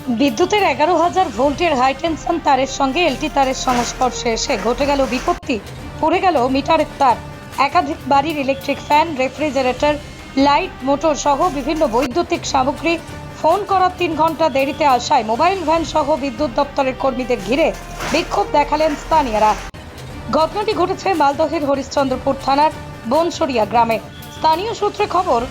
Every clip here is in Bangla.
বিদ্যুতের 11,000 ভোল্টের হাইটেনশন তারের সঙ্গে এলটি তারের সংস্পর্শে এসে ঘটে গেল বিপত্তি। পড়ে গেল মিটারের তার। একাধিক বাড়ির electric fan, refrigerator, light, motor সহ বিভিন্ন বৈদ্যুতিক সামগ্রী ফোন করার 3 ঘন্টা দেরিতে আসায় মোবাইল ভ্যান সহ বিদ্যুৎ দপ্তরের কর্মীদের ঘিরে বিক্ষোভ দেখালেন স্থানীয়রা। ঘটনাটি ঘটেছে মালদহের হরিশ্চন্দ্রপুর থানার বনসরিয়া গ্রামে। স্থানীয় সূত্রে খবর,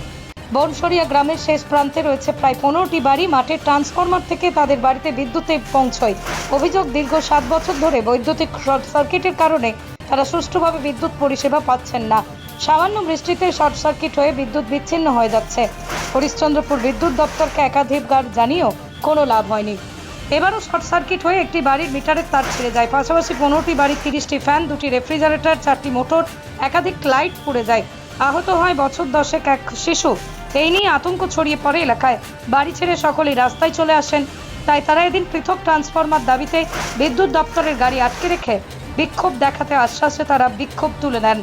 বনসরিয়া গ্রামের শেষ প্রান্তে রয়েছে প্রায় 15টি বাড়ি। মাঠের ট্রান্সফরমার থেকে তাদের বাড়িতে বিদ্যুতে পৌঁছয়। অভিযোগ, দীর্ঘ 7 বছর ধরে বৈদ্যুতিক শর্ট সার্কিটের কারণে তারা সুষ্ঠুভাবে বিদ্যুৎ পরিষেবা পাচ্ছেন না। সামান্য বৃষ্টিতে শর্ট সার্কিট হয়ে বিদ্যুৎ বিচ্ছিন্ন হয়ে যাচ্ছে। হরিশ্চন্দ্রপুর বিদ্যুৎ দপ্তরকে একাধিকবার জানিয়েও কোনো লাভ হয়নি। এবারও শর্ট সার্কিট হয়ে একটি বাড়ির মিটারের তার ছিঁড়ে যায়। পাশাপাশি 15টি বাড়ির 30টি ফ্যান, 2টি রেফ্রিজারেটর, 4টি মোটর, একাধিক লাইট পুড়ে যায়। আহত হয় বছর 10 এক শিশু। এই নিয়ে আতঙ্ক ছড়িয়ে পড়ে এলাকায়। বাড়ি ছেড়ে সকলেই রাস্তায় চলে আসেন। তাই তারা এদিন পৃথক ট্রান্সফরমার দাবিতে বিদ্যুৎ দপ্তরের গাড়ি আটকে রেখে বিক্ষোভ দেখাতে আশ্বাসে তারা বিক্ষোভ তুলে নেন।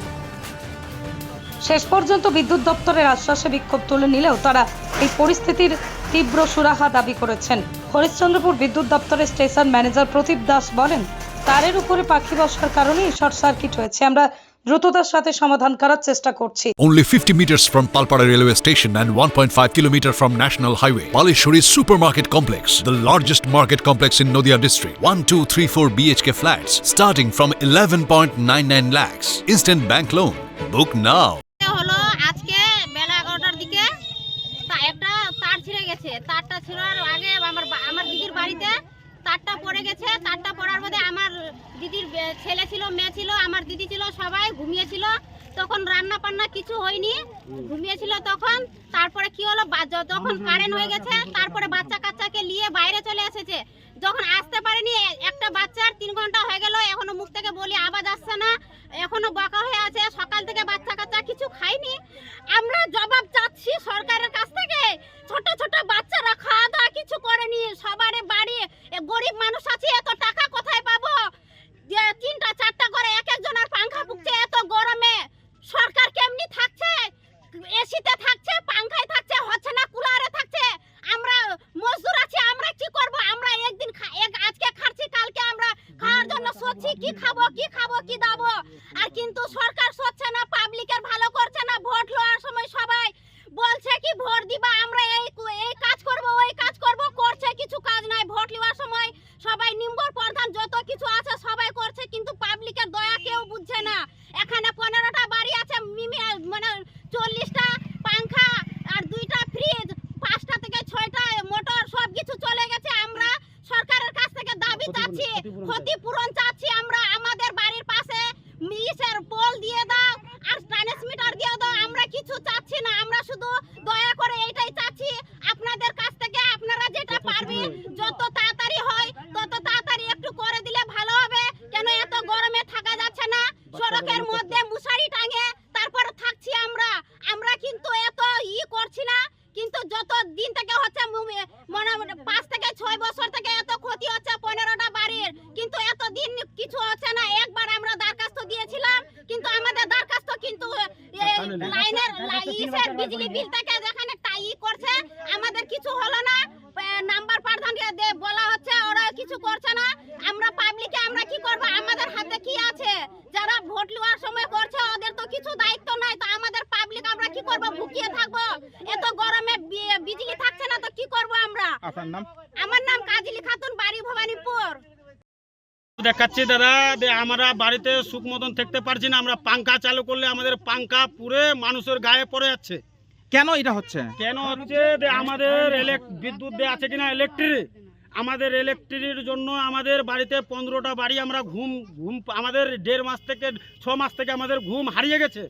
শেষ পর্যন্ত বিদ্যুৎ দপ্তরের আশ্বাসে বিক্ষোভ তুলে নিলেও তারা এই পরিস্থিতির তীব্র সুরাহা দাবি করেছেন। হরিশ্চন্দ্রপুর বিদ্যুৎ দপ্তরের স্টেশন ম্যানেজার প্রদীপ দাস বলেন, তারের উপরে পাখি বসার কারণেই শর্ট সার্কিট হয়েছে। আমরা দ্রুততার সাথে সমাধান করার চেষ্টা করছি। Only 50 meters from Palpara railway station and 1.5 kilometer from National Highway, Palishuri Supermarket Complex, the largest market complex in Nadia district. 1, 2, 3, 4 BHK flats starting from 11.99 lakhs. Instant bank loan. Book now. হলো আজকে বেলা 11টার দিকে একটা তার ছিঁড়ে গেছে। তারটা ছিঁড়ার আগে আমার দিদির বাড়িতে তারটা পড়ে গেছে। তারটা পড়ার মধ্যে আমার দিদির ছেলে ছিল, মেয়ে ছিল, আমার দিদি ছিল, সবাই ঘুমিয়েছিল। তখন রান্না বান্না কিছু হয়নি, ঘুমিয়েছিল তখন। তারপরে কি হলো, যখন কারেন্ট হয়ে গেছে, তারপরে বাচ্চা কাচ্চাকে নিয়ে বাইরে চলে এসেছে। যখন আসতে পারেনি, একটা বাচ্চার 3 ঘন্টা হয়ে গেল, এখনো মুখ থেকে বলি আওয়াজ আসছে না, এখনো বকা হয়ে আছে। সকাল থেকে বাচ্চা কাচ্চা কিছু খায়নি। আমরা জবাব চাচ্ছি সরকারের কাছ থেকে। ছোট ছোট বাচ্চারা খাওয়া দাওয়া কিছু করেনি, সবার বাড়ি গরিব মানুষ আছে, এত টাকা কোথায় পাবো? 3টা 4টা করে এক একজনের পাংখা ফুকছে এত গরমে। সরকার কেমনি থাকছে? এসিতে থাকছে, পাংখায় থাকছে, হচ্ছে না কুলারে থাকছে। আমরা মজদুর আছি, আমরা কি করব? আমরা একদিন আজকে খাচ্ছি, কালকে আমরা খাওয়ার জন্য সোচ্ছি কি খাবো কি দাবো। আর কিন্তু সরকার সোচ্ছে না, পাবলিকের ভালো করছে না। ভোট লওয়ার সময় সবাই বলছে কি ভোট দিবা, আমরা এই কাজ করব ওই কাজ করব, করছে কিছু কাজ নাই। ভোট নেওয়ার সময় সবাই নিম্বর প্রধান যত কিছু আছে সবাই করছে, কিন্তু পাবলিকের দয়া কেউ বুঝছে না। এখানে 15টা বাড়ি আছে, মানে 40টা পাংখা আর 2টা ফ্রিজ, 5টা থেকে 6টা মোটর, সব কিছু চলে গেছে। আমরা সরকারের কাছ থেকে দাবি চাচ্ছি, ক্ষতিপূরণ চাচ্ছি। আমরা আমাদের বাড়ির পাশে মিসের পোল দিয়ে দাও আর ট্রান্সমিটার দিয়ে দাও। আমরা কিছু চাচ্ছি না, আমরা শুধু দয়া করে এইটাই চাচ্ছি আপনাদের কাছ থেকে। আপনারা যেটা পারবেন যত তাড়াতাড়ি হয় তত তাড়াতাড়ি একটু করে দিলে ভালো হবে। কেন এত গরমে থাকা যাচ্ছে না, সড়কের মধ্যে মশারি টাঙে তারপর থাকছি আমরা। আমরা কিন্তু এত করছি না, কিন্তু যত দিন থেকে হচ্ছে, মানে 5 থেকে 6 বছর থেকে এত ক্ষতি হচ্ছে 15টা বাড়ির, কিন্তু এত দিন কিছু হচ্ছে না। একবার আমরা দরখাস্ত দিয়েছিলাম, কিন্তু আমাদের দরখাস্ত কিন্তু লাইনের বিজলি বিল থেকে যেখানে তাই করছে, আমাদের কিছু হলো না। নাম্বার প্রধান বলা হচ্ছে, ওরা কিছু করছে না। আমরা পাবলিকে আমরা কি করব? আমাদের হাতে কি আছে? যারা ভোট নেওয়ার সময় করছে ওদের তো কিছু দায়িত্ব নাই। তো আমাদের পাবলিক আমরা কি করব? ভুকিয়ে থাকবো? এত গরমে বিজলি থাকছে না তো কি করব আমরা? আপনার নাম? আমার নাম কাজলি খাতুন, বাড়ি ভবানীপুর। দেখাচ্ছি দাদা, আমরা বাড়িতে সুখ মতন থাকতে পারছি না। আমরা পাংখা চালু করলে আমাদের পাংখা পুরে মানুষের গায়ে পড়ে যাচ্ছে। কেন এটা হচ্ছে? কেন হচ্ছে? আমাদের বিদ্যুৎ দেওয়া আছে কিনা ইলেকট্রিক, আমাদের ইলেকট্রিকের জন্য আমাদের বাড়িতে 15টা বাড়ি আমরা ঘুম আমাদের 1.5 মাস থেকে 6 মাস থেকে আমাদের ঘুম হারিয়ে গেছে।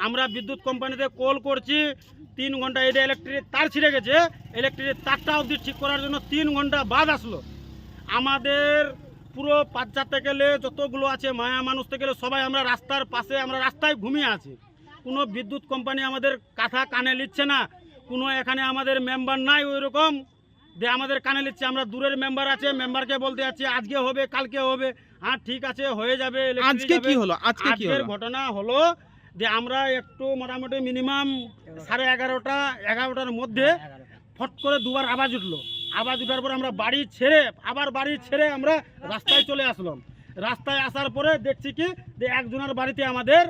আমরা বিদ্যুৎ কোম্পানিতে কল করছি, 3 ঘন্টা এটা ইলেকট্রিক তার ছিঁড়ে গেছে। ইলেকট্রিক তারটা অবধি ঠিক করার জন্য 3 ঘন্টা বাদ আসলো। আমাদের পুরো পাঁচাতে গেলে যতগুলো আছে মায়া মানুষ থেকে গেলে সবাই আমরা রাস্তার পাশে, আমরা রাস্তায় ঘুমিয়ে আছি। কোনো বিদ্যুৎ কোম্পানি আমাদের কথা কানে নিচ্ছে না। কোনো এখানে আমাদের মেম্বার নাই ওই রকম যে আমাদের কানে নিচ্ছে। আমরা দূরের মেম্বার আছে, মেম্বারকে বলতে যাচ্ছি আজকে হবে কালকে হবে, হ্যাঁ ঠিক আছে হয়ে যাবে। আজকে কি হলো? আজকের ঘটনা হলো যে আমরা একটু মোটামুটি মিনিমাম 11:30 11টার মধ্যে ফট করে দুবার আওয়াজ উঠলো। আবার দুটার পরে আমরা বাড়ি ছেড়ে আমরা রাস্তায় চলে আসলাম। রাস্তায় আসার পরে দেখছি কি যে একজনের বাড়িতে আমাদের,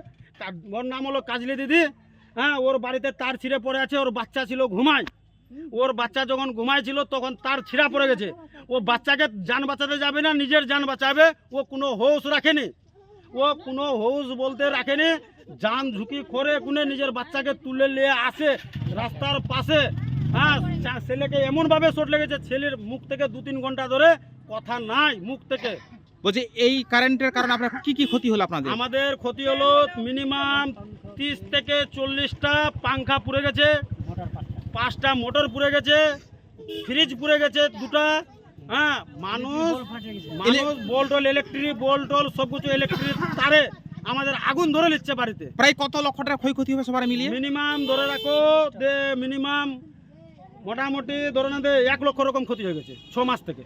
ওর নাম হলো কাজলি দিদি, হ্যাঁ, ওর বাড়িতে তার ছিঁড়ে পড়ে আছে। ওর বাচ্চা ছিল ঘুমায়, ওর বাচ্চা যখন ঘুমাইছিল তখন তার ছিঁড়া পড়ে গেছে। ও বাচ্চাকে যান বাঁচাতে যাবে না, নিজের যান বাঁচাবে, ও কোনো হোশ রাখেনি। ও কোনো হোশ বলতে রাখেনি, যান ঝুঁকি করে কোনে নিজের বাচ্চাকে তুলে নিয়ে আসে রাস্তার পাশে। হ্যাঁ, ছেলেকে এমনভাবে চোট লেগেছে, ছেলের মুখ থেকে 2-3 ঘন্টা ধরে কথা নাই মুখ থেকে। বলছি এই কারেন্টের কারণে আপনার কি কি ক্ষতি হলো আপনাদের? আমাদের ক্ষতি হলো মিনিমাম 30 থেকে 40টা পাংখা পুড়ে গেছে, 5টা মোটর পুড়ে গেছে, ফ্রিজ পুড়ে গেছে 2টা। হ্যাঁ, মানুষ বোল্টল, ইলেকট্রিক বোল্টল সব কিছু ইলেকট্রিক তারে আমাদের আগুন ধরে নিচ্ছে বাড়িতে। প্রায় কত লক্ষ টাকা ক্ষয়ক্ষতি হবে সবার মিলিয়ে? মিনিমাম ধরে রাখো যে মিনিমাম মোটামুটি ধরে না 1 লক্ষ রকম ক্ষতি হয়ে গেছে 6 মাস থেকে।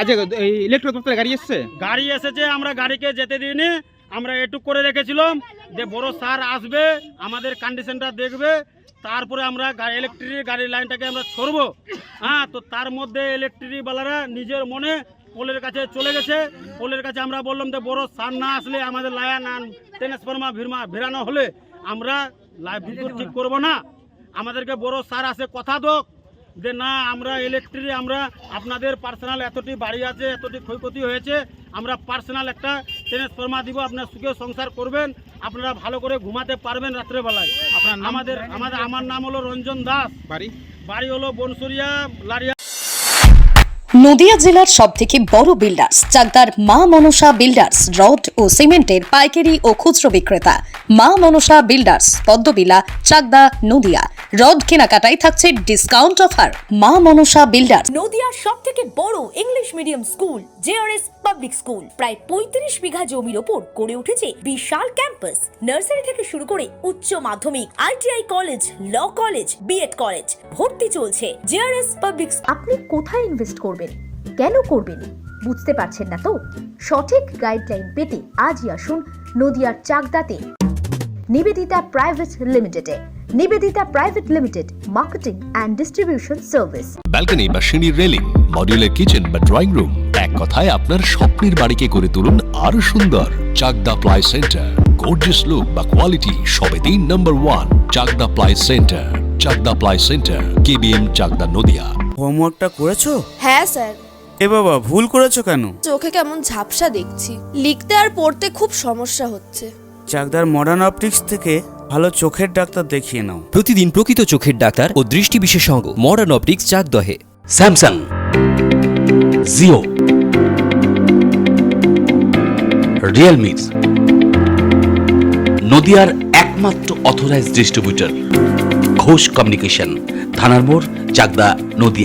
আজ এই ইলেকট্রিক দপ্তরে গাড়ি এসছে? গাড়ি এসেছে, আমরা গাড়িকে যেতে দিইনি। আমরা এটুক করে রেখেছিলাম যে বড় স্যার আসবে, আমাদের কন্ডিশনটা দেখবে, তারপরে আমরা ইলেকট্রিক গাড়ির লাইনটাকে আমরা ছড়বো। হ্যাঁ, তো তার মধ্যে ইলেকট্রিকওয়ালারা নিজের মনে পোলের কাছে চলে গেছে। পোলের কাছে আমরা বললাম যে বড় স্যার না আসলে আমাদের লাইন ট্রান্সফরমার ভিড়ানো হলে আমরা বিদ্যুৎ ঠিক করবো না। আমাদেরকে বড় স্যার আসে কথা দোক যে না, আমরা ইলেকট্রিক, আমরা আপনাদের পার্সোনাল এতটি বাড়ি আছে, এতটি ক্ষয়ক্ষতি হয়েছে, আমরা পার্সোনাল একটা ট্রান্সফরমার দিব, আপনার সুখে সংসার করবেন, আপনারা ভালো করে ঘুমাতে পারবেন রাত্রেবেলায়। আপনার নাম? আমার নাম হলো রঞ্জন দাস, বাড়ি হলো বনসুরিয়া লারিয়া। নদিয়া জেলার সবথেকে বড় বিল্ডার্স চাকদার মা মনসা বিল্ডার্স, রড ও সিমেন্টের পাইকারি ও খুচরো বিক্রেতা। মা মনসা বিল্ডার্স, পদ্মবিলা, চাকদা, নদিয়া। রড কেনাকাটায় থাকছে ডিসকাউন্ট অফার। মা মনসা বিল্ডার্স। নদিয়ার সবথেকে বড় English medium school JRS public school, প্রায় 35 বিঘা জমির ওপর গড়ে উঠেছে বিশাল ক্যাম্পাস। নার্সারি থেকে শুরু করে উচ্চ মাধ্যমিক, ITI college, law college, BEd college, ভর্তি চলছে। JRS public. আপনি কোথায় ইনভেস্ট করবেন, কেন করবেন বুঝতে পারছেন না তো? সঠিক গাইডলাইন পেতে আজই আসুন নদিয়ার চাকদাতে নিবেদিতা প্রাইভেট লিমিটেডে। Nivedita private limited, marketing and distribution service. Balcony বা সিঁড়ির রেলিং, মডিউলার কিচেন বা ড্রয়িং রুম, এক কথায় আপনার স্বপ্নের বাড়িকে করে তুলুন আরো সুন্দর। Chakdah ply centre, gorgeous look বা কোয়ালিটি সবে 3 number 1 Chakdah ply centre. Chakdah ply centre, KBM, Chakdah, Nadia. হোমওয়ার্কটা করেছো? হ্যাঁ স্যার। এ বাবা, ভুল করেছো কেন? চোখে কেমন ঝাপসা দেখছি, লিখতে আর পড়তে খুব সমস্যা হচ্ছে। চাকদার মডার্ন অপটিক্স থেকে ভালো চোখের ডাক্তার দেখিয়ে নাও। প্রতিদিন প্রকৃত চোখের ডাক্তার ও দৃষ্টি বিশেষজ্ঞ মডার্ন অপটিক্স, চাকদহে। স্যামসাং, জিও, রিয়েলমি, নদিয়ার একমাত্র অথরাইজড ডিস্ট্রিবিউটর ঘোষ কমিউনিকেশন, থানার মোড়, চাকদা, নদিয়া।